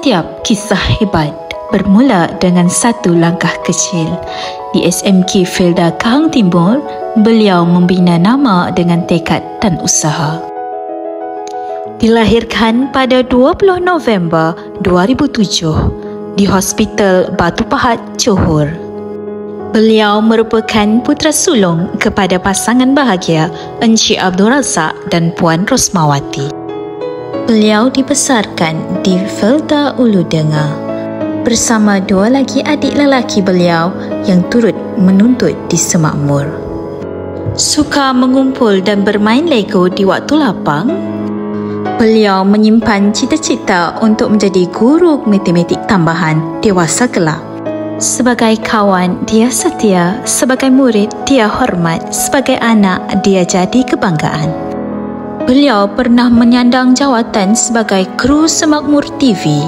Setiap kisah hebat bermula dengan satu langkah kecil. Di SMK Felda Kahang Timur, beliau membina nama dengan tekad dan usaha. Dilahirkan pada 20 November 2007 di Hospital Batu Pahat, Johor. Beliau merupakan putera sulung kepada pasangan bahagia Encik Abdul Razak dan Puan Rosmawati. Beliau dibesarkan di Felda Ulu Denga bersama dua lagi adik lelaki beliau yang turut menuntut di Semakmur. Suka mengumpul dan bermain Lego di waktu lapang, beliau menyimpan cita-cita untuk menjadi guru matematik tambahan dewasa kelak. Sebagai kawan, dia setia. Sebagai murid, dia hormat. Sebagai anak, dia jadi kebanggaan. Beliau pernah menyandang jawatan sebagai kru Semakmur TV,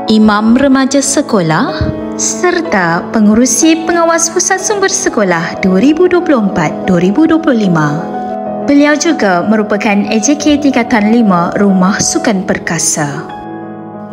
imam remaja sekolah serta pengurusi pengawas pusat sumber sekolah 2024-2025. Beliau juga merupakan AJK Tingkatan 5 Rumah Sukan Perkasa.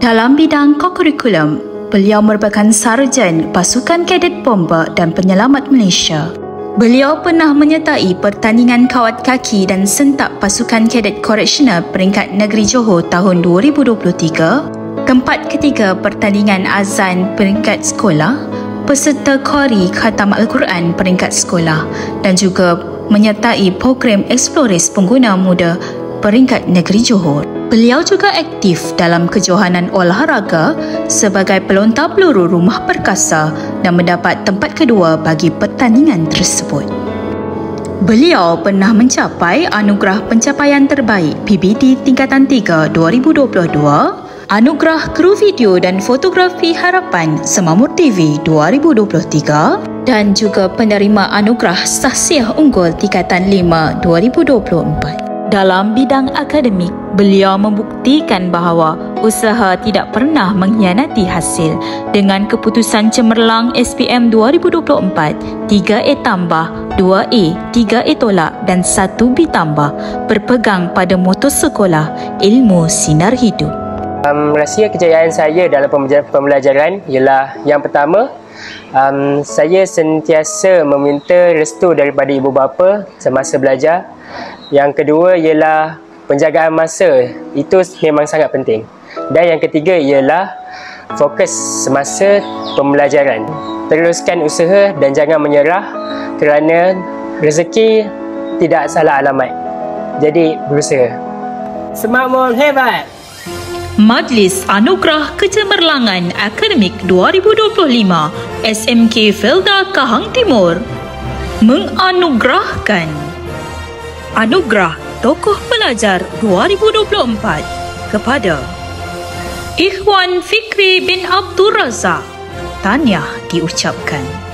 Dalam bidang kokurikulum, beliau merupakan sarjan pasukan kadet bomba dan penyelamat Malaysia. Beliau pernah menyertai pertandingan kawat kaki dan sentak pasukan kadet koreksional peringkat negeri Johor tahun 2023, tempat ketiga pertandingan azan peringkat sekolah, peserta Qari Khatam Al-Quran peringkat sekolah dan juga menyertai program Explores Pengguna Muda peringkat negeri Johor. Beliau juga aktif dalam kejohanan olahraga sebagai pelontar peluru rumah perkasa dan mendapat tempat kedua bagi pertandingan tersebut. Beliau pernah mencapai anugerah pencapaian terbaik PBD Tingkatan 3 2022, anugerah kru video dan fotografi harapan Semakmur TV 2023 dan juga penerima anugerah Sahsiah Unggul Tingkatan 5 2024. Dalam bidang akademik, beliau membuktikan bahawa usaha tidak pernah mengkhianati hasil dengan keputusan cemerlang SPM 2024, 3A tambah, 2A, 3A tolak dan 1B tambah, berpegang pada moto sekolah, ilmu sinar hidup. Rahsia kejayaan saya dalam pembelajaran ialah yang pertama, saya sentiasa meminta restu daripada ibu bapa semasa belajar. Yang kedua ialah penjagaan masa, itu memang sangat penting. Dan yang ketiga ialah fokus semasa pembelajaran. Teruskan usaha dan jangan menyerah kerana rezeki tidak salah alamat. Jadi berusaha. Semakmur hebat! Majlis Anugerah Kecemerlangan Akademik 2025 SMK Felda Kahang Timur menganugerahkan Anugerah Tokoh Pelajar 2024 kepada Ikhwan Fikri bin Abdul Razak. Tahniah diucapkan.